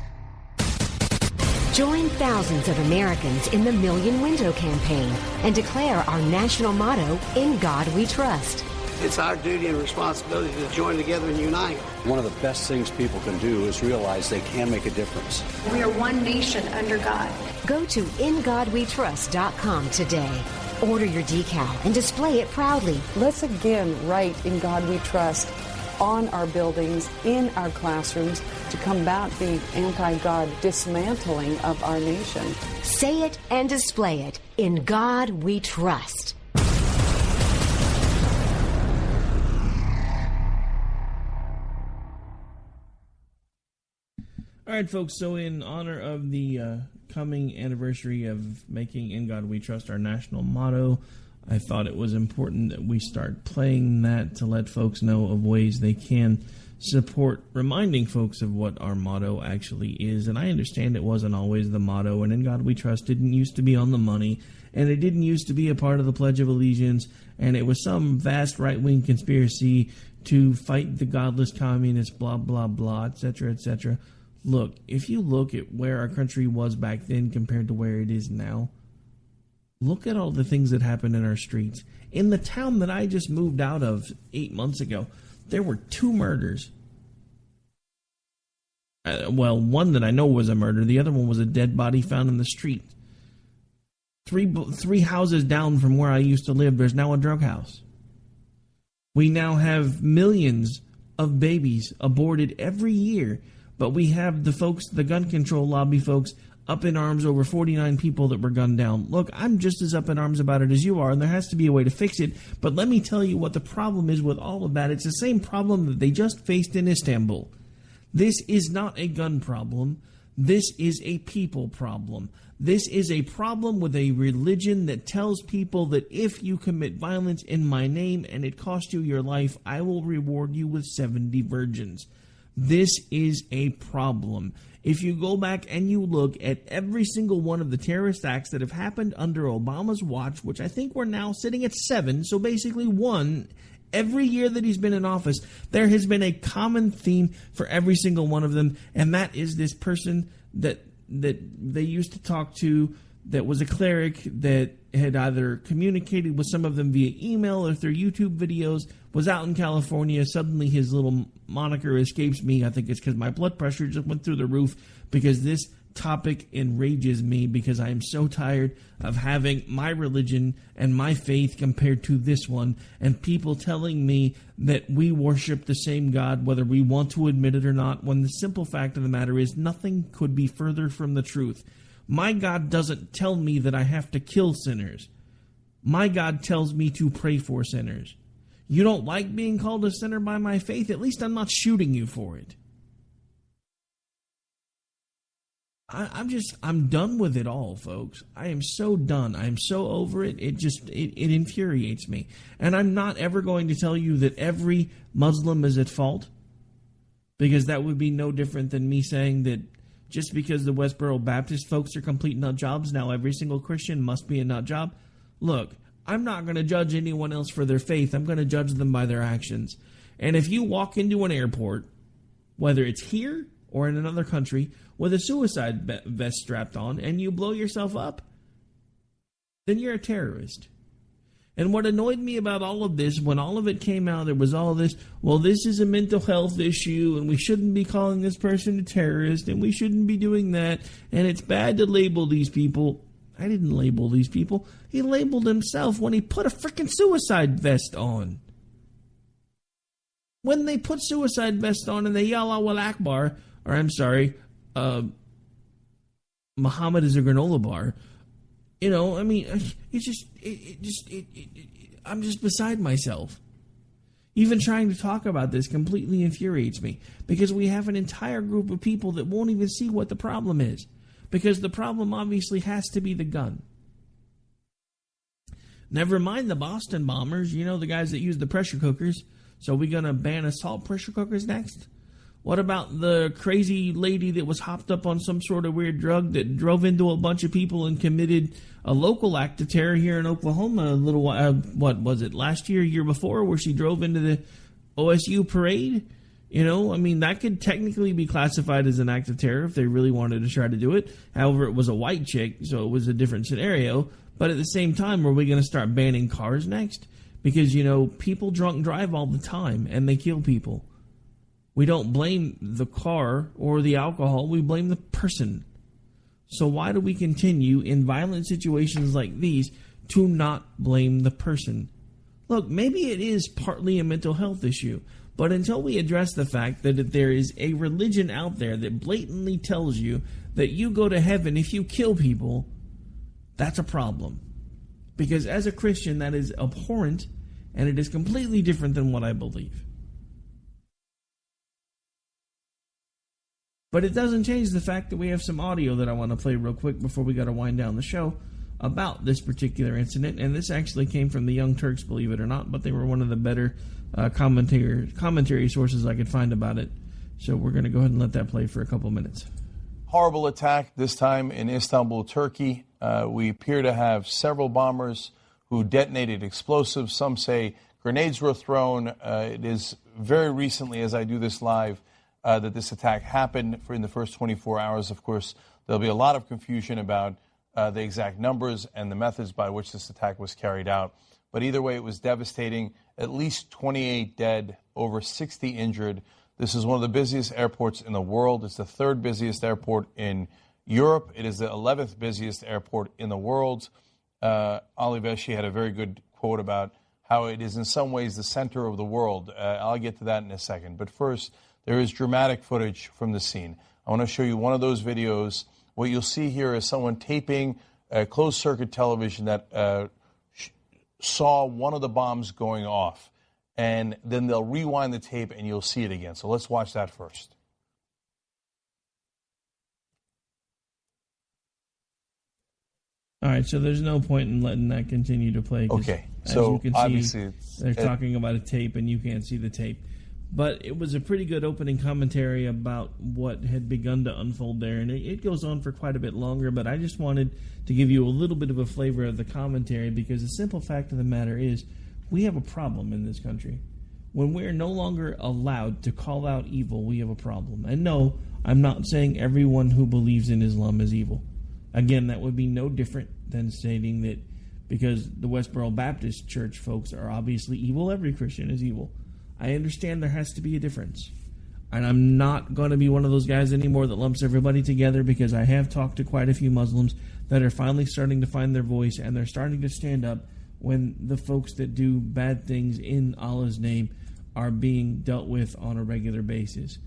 Join thousands of Americans in the Million Window campaign and declare our national motto, In God We Trust. It's our duty and responsibility to join together and unite. One of the best things people can do is realize they can make a difference. We are one nation under God. Go to InGodWeTrust.com today. Order your decal and display it proudly. Let's again write In God We Trust on our buildings, in our classrooms, to combat the anti-God dismantling of our nation. Say it and display it. In God We Trust. All right, folks, so in honor of the coming anniversary of making In God We Trust our national motto, I thought it was important that we start playing that to let folks know of ways they can support, reminding folks of what our motto actually is. And I understand it wasn't always the motto, and In God We Trust didn't used to be on the money, and it didn't used to be a part of the Pledge of Allegiance, and it was some vast right-wing conspiracy to fight the godless communists, blah, blah, blah, etc., etc. Look, if you look at where our country was back then compared to where it is now, look at all the things that happened in our streets. In the town that I just moved out of 8 months ago, there were 2 murders. Well, one that I know was a murder. The other one was a dead body found in the street. Three houses down from where I used to live, there's now a drug house. We now have millions of babies aborted every year, but we have the folks, the gun control lobby folks, up in arms over 49 people that were gunned down. Look, I'm just as up in arms about it as you are, and there has to be a way to fix it. But let me tell you what the problem is with all of that. It's the same problem that they just faced in Istanbul. This is not a gun problem. This is a people problem. This is a problem with a religion that tells people that if you commit violence in my name and it costs you your life, I will reward you with 70 virgins. This is a problem. If you go back and you look at every single one of the terrorist acts that have happened under Obama's watch, which I think we're now sitting at 7, so basically 1 every year that he's been in office, there has been a common theme for every single one of them, and that is this person that they used to talk to that was a cleric that had either communicated with some of them via email or through YouTube videos, was out in California. Suddenly his little moniker escapes me. I think it's because my blood pressure just went through the roof, because this topic enrages me, because I am so tired of having my religion and my faith compared to this one, and people telling me that we worship the same God, whether we want to admit it or not, when the simple fact of the matter is nothing could be further from the truth. My God doesn't tell me that I have to kill sinners. My God tells me to pray for sinners. You don't like being called a sinner by my faith? At least I'm not shooting you for it. I'm done with it all, folks. I am so done. I'm so over it. It infuriates me. And I'm not ever going to tell you that every Muslim is at fault, because that would be no different than me saying that just because the Westboro Baptist folks are complete nut jobs, now every single Christian must be a nut job. Look, I'm not going to judge anyone else for their faith. I'm going to judge them by their actions. And if you walk into an airport, whether it's here or in another country, with a suicide vest strapped on, and you blow yourself up, then you're a terrorist. And what annoyed me about all of this, when all of it came out, there was all this, well, this is a mental health issue, and we shouldn't be calling this person a terrorist, and we shouldn't be doing that, and it's bad to label these people. I didn't label these people. He labeled himself when he put a freaking suicide vest on. When they put suicide vests on and they yell Allah Akbar, or I'm sorry, Muhammad is a granola bar. You know, I mean, I'm just beside myself. Even trying to talk about this completely infuriates me, because we have an entire group of people that won't even see what the problem is, because the problem obviously has to be the gun. Never mind the Boston bombers, you know, the guys that use the pressure cookers. So are we going to ban assault pressure cookers next? What about the crazy lady that was hopped up on some sort of weird drug that drove into a bunch of people and committed a local act of terror here in Oklahoma a little while, what was it, last year, year before, where she drove into the OSU parade? You know, I mean, that could technically be classified as an act of terror if they really wanted to try to do it. However, it was a white chick, so it was a different scenario. But at the same time, are we going to start banning cars next? Because, you know, people drunk drive all the time, and they kill people. We don't blame the car or the alcohol. We blame the person. So why do we continue in violent situations like these to not blame the person? Look, maybe it is partly a mental health issue, but until we address the fact that there is a religion out there that blatantly tells you that you go to heaven if you kill people, that's a problem. Because as a Christian, that is abhorrent, and it is completely different than what I believe. But it doesn't change the fact that we have some audio that I want to play real quick before we got to wind down the show about this particular incident. And this actually came from the Young Turks, believe it or not, but they were one of the better commentary sources I could find about it. So we're going to go ahead and let that play for a couple minutes. Horrible attack, this time in Istanbul, Turkey. We appear to have several bombers who detonated explosives. Some say grenades were thrown. It is very recently, as I do this live, that this attack happened in the first 24 hours. Of course, there'll be a lot of confusion about the exact numbers and the methods by which this attack was carried out. But either way, it was devastating. At least 28 dead, over 60 injured. This is one of the busiest airports in the world. It's the third busiest airport in Europe. It is the 11th busiest airport in the world. Ali Veshi had a very good quote about how it is in some ways the center of the world. I'll get to that in a second. But first, there is dramatic footage from the scene. I want to show you one of those videos. What you'll see here is someone taping a closed-circuit television that saw one of the bombs going off. And then they'll rewind the tape and you'll see it again. So let's watch that first. All right, so there's no point in letting that continue to play. Okay, so you can obviously see, they're talking about a tape, and you can't see the tape. But it was a pretty good opening commentary about what had begun to unfold there, and it goes on for quite a bit longer, but I just wanted to give you a little bit of a flavor of the commentary, because the simple fact of the matter is we have a problem in this country. When we're no longer allowed to call out evil, we have a problem. And no, I'm not saying everyone who believes in Islam is evil. Again, that would be no different than stating that because the Westboro Baptist Church folks are obviously evil, every Christian is evil. I understand there has to be a difference. And I'm not going to be one of those guys anymore that lumps everybody together, because I have talked to quite a few Muslims that are finally starting to find their voice, and they're starting to stand up when the folks that do bad things in Allah's name are being dealt with on a regular basis.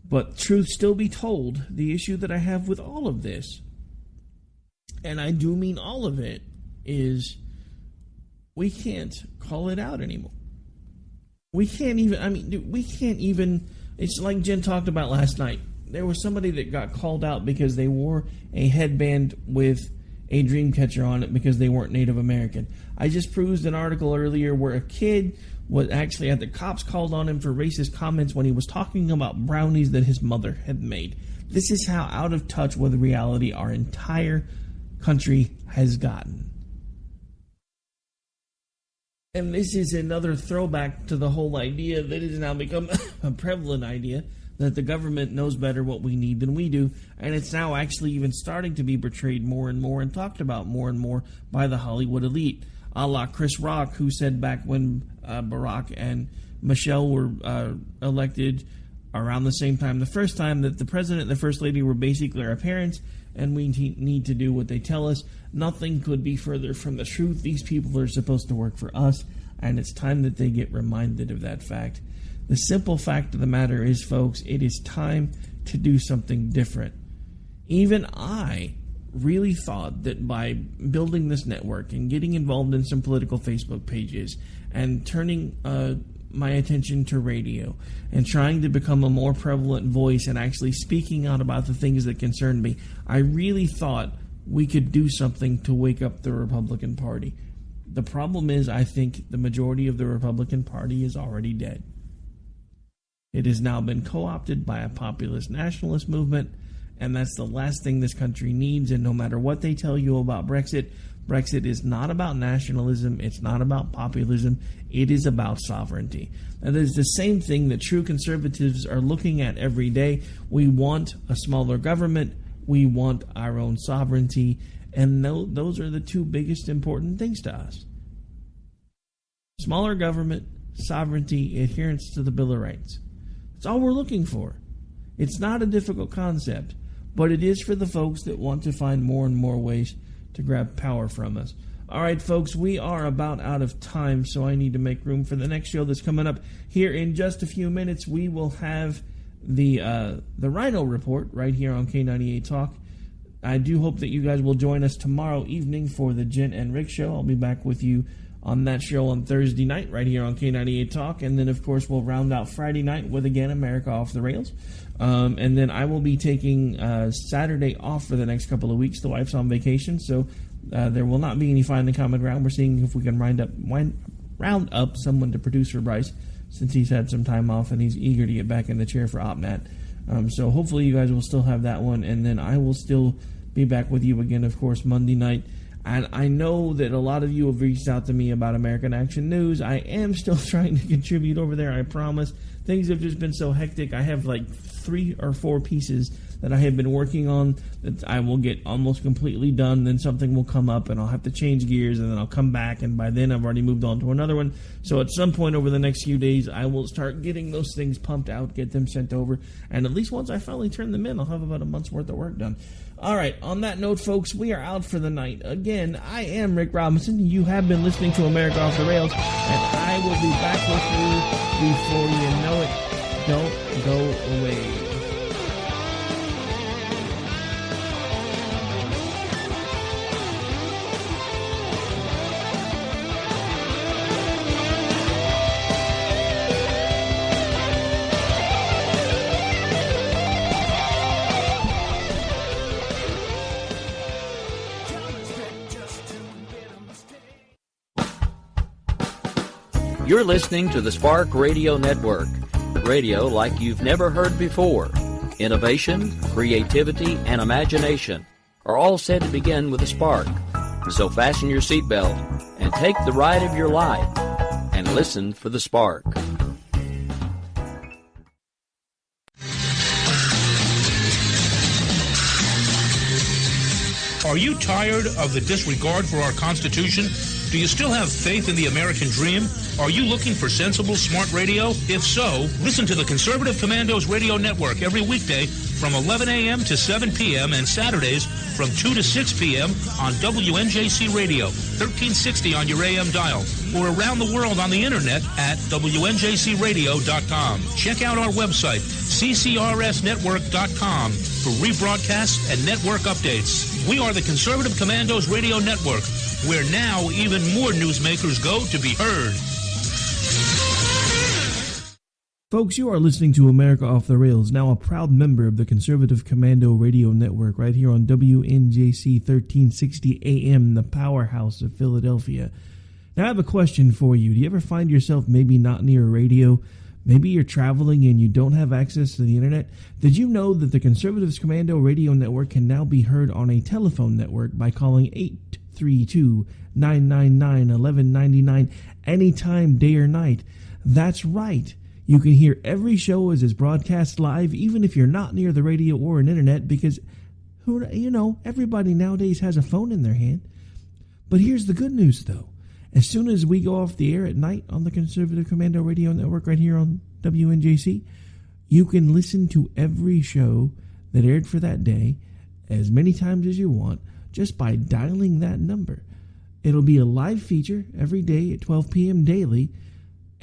But truth still be told, the issue that I have with all of this, and I do mean all of it, is we can't call it out anymore. We can't even, it's like Jen talked about last night. There was somebody that got called out because they wore a headband with a dream catcher on it because they weren't Native American. I just perused an article earlier where a kid was actually had the cops called on him for racist comments when he was talking about brownies that his mother had made. This is how out of touch with reality our entire country has gotten. And this is another throwback to the whole idea that has now become a prevalent idea that the government knows better what we need than we do, and it's now actually even starting to be portrayed more and more and talked about more and more by the Hollywood elite, a la Chris Rock, who said back when Barack and Michelle were elected around the same time, the first time, that the president and the first lady were basically our parents, and we need to do what they tell us. Nothing could be further from the truth. These people are supposed to work for us, and it's time that they get reminded of that fact. The simple fact of the matter is, folks, it is time to do something different. Even I really thought that by building this network and getting involved in some political Facebook pages and turning my attention to radio and trying to become a more prevalent voice and actually speaking out about the things that concern me, I really thought we could do something to wake up the Republican Party. The problem is, I think the majority of the Republican Party is already dead. It has now been co-opted by a populist nationalist movement, and that's the last thing this country needs. And no matter what they tell you about Brexit, Brexit is not about nationalism, it's not about populism, it is about sovereignty. And it's the same thing that true conservatives are looking at every day. We want a smaller government, we want our own sovereignty, and those are the two biggest important things to us. Smaller government, sovereignty, adherence to the Bill of Rights. That's all we're looking for. It's not a difficult concept, but it is for the folks that want to find more and more ways to grab power from us. All right, folks, we are about out of time, so I need to make room for the next show that's coming up here in just a few minutes. We will have the Rhino Report right here on K98 Talk. I do hope that you guys will join us tomorrow evening for the Jen and Rick Show. I'll be back with you on that show on Thursday night right here on K98 Talk. And then, of course, we'll round out Friday night with, again, America Off the Rails. And then I will be taking Saturday off for the next couple of weeks. The wife's on vacation, so there will not be any finding common ground. We're seeing if we can round up someone to produce for Bryce, since he's had some time off and he's eager to get back in the chair for OpNat. So hopefully you guys will still have that one, and then I will still be back with you again, of course, Monday night. And I know that a lot of you have reached out to me about American Action News. I am still trying to contribute over there, I promise. Things have just been so hectic. I have like 3 or 4 pieces that I have been working on that I will get almost completely done. Then something will come up and I'll have to change gears, and then I'll come back, and by then I've already moved on to another one. So at some point over the next few days, I will start getting those things pumped out, get them sent over, and at least once I finally turn them in, I'll have about a month's worth of work done. All right, on that note, folks, we are out for the night. Again, I am Rick Robinson. You have been listening to America Off the Rails, and I will be back with you before you know it. Don't go away. You're listening to the Spark Radio Network. Radio like you've never heard before. Innovation, creativity, and imagination are all said to begin with a spark. So fasten your seatbelt and take the ride of your life and listen for the spark. Are you tired of the disregard for our Constitution? Do you still have faith in the American dream? Are you looking for sensible, smart radio? If so, listen to the Conservative Commandos Radio Network every weekday from 11 a.m. to 7 p.m. and Saturdays from 2 to 6 p.m. on WNJC Radio, 1360 on your AM dial, or around the world on the internet at WNJCradio.com. Check out our website, ccrsnetwork.com, for rebroadcasts and network updates. We are the Conservative Commandos Radio Network, where now even more newsmakers go to be heard. Folks, you are listening to America Off the Rails, now a proud member of the Conservative Commando Radio Network, right here on WNJC 1360 AM, the powerhouse of Philadelphia. Now, I have a question for you. Do you ever find yourself maybe not near a radio? Maybe you're traveling and you don't have access to the internet? Did you know that the Conservatives Commando Radio Network can now be heard on a telephone network by calling 832-999-1199 anytime, day or night? That's right. You can hear every show as it's broadcast live, even if you're not near the radio or an internet, because, everybody nowadays has a phone in their hand. But here's the good news, though. As soon as we go off the air at night on the Conservative Commando Radio Network right here on WNJC, you can listen to every show that aired for that day as many times as you want just by dialing that number. It'll be a live feature every day at 12 p.m. daily,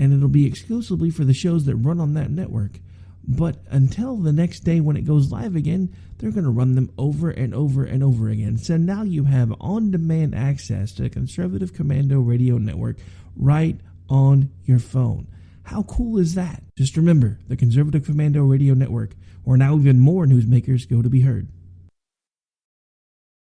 and it'll be exclusively for the shows that run on that network. But until the next day when it goes live again, they're going to run them over and over and over again. So now you have on-demand access to the Conservative Commando Radio Network right on your phone. How cool is that? Just remember, the Conservative Commando Radio Network, where now even more newsmakers go to be heard.